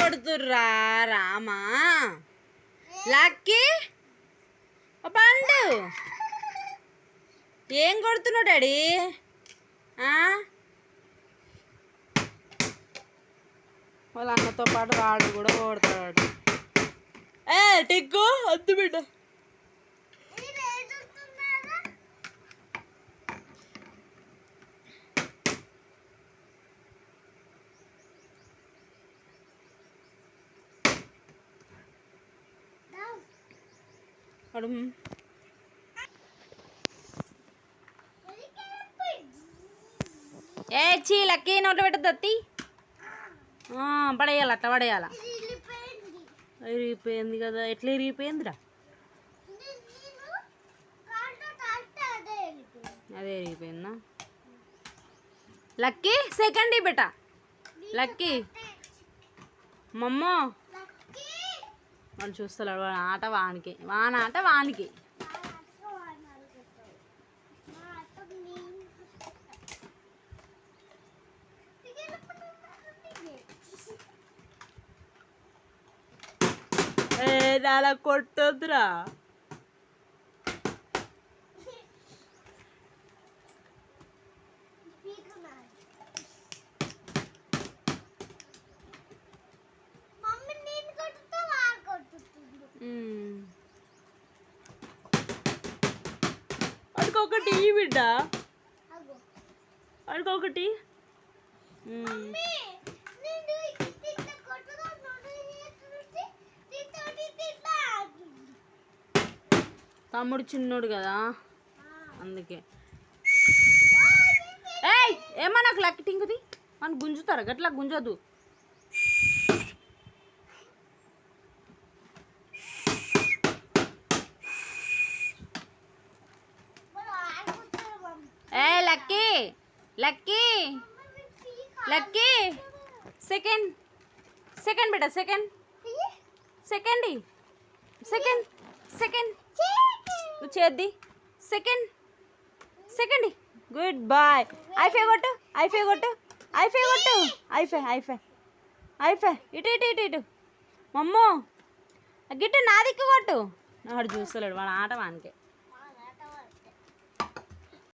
కొడుతుర్రా Rama lucky పండు ఏం కొడుతున్నావు డాడీ వాళ్ళ అన్నతో పాటు వాడు కూడా కొడతాడు టిక్కు వద్దు బిడ్డ ఏ చీ లక్కీ నోట్లో పెట్టద్దు పడేయాలి అట్లా పడేయాలా ఇరిగిపోయింది కదా ఎట్లా ఇరిగిపోయిందిరా అదే ఇరిగిపోయిందా లక్కీ సెకండ్ బెట లక్కీ మమ్మో వాళ్ళు చూస్తారు ఆట వానికి ఆట వానికి అలా కొట్టొద్దురా అడుకొకటి బిడ్డ అడుకొకటి తమ్ముడు చిన్నోడు కదా అందుకే ఏయ్ ఏమన్నా నాకు లక్కి టింకుది మనం గుంజుతారా గట్లా గుంజదు ఏ Lucky Lucky Lucky second second బేటా సెకండ్ సెకండ్ సెకండ్ సెకండ్ నువ్వు చేద్ది second second good boy high five కొట్టు ఐఫై కొట్టు ఐఫై కొట్టు ఐఫై ఐఫై ఐఫై ఇటు ఇటు ఇటు ఇటు మమ్మో గిట్టు నా దిక్కు కొట్టు వాడు చూస్తలేడు వాడు ఆట వానికే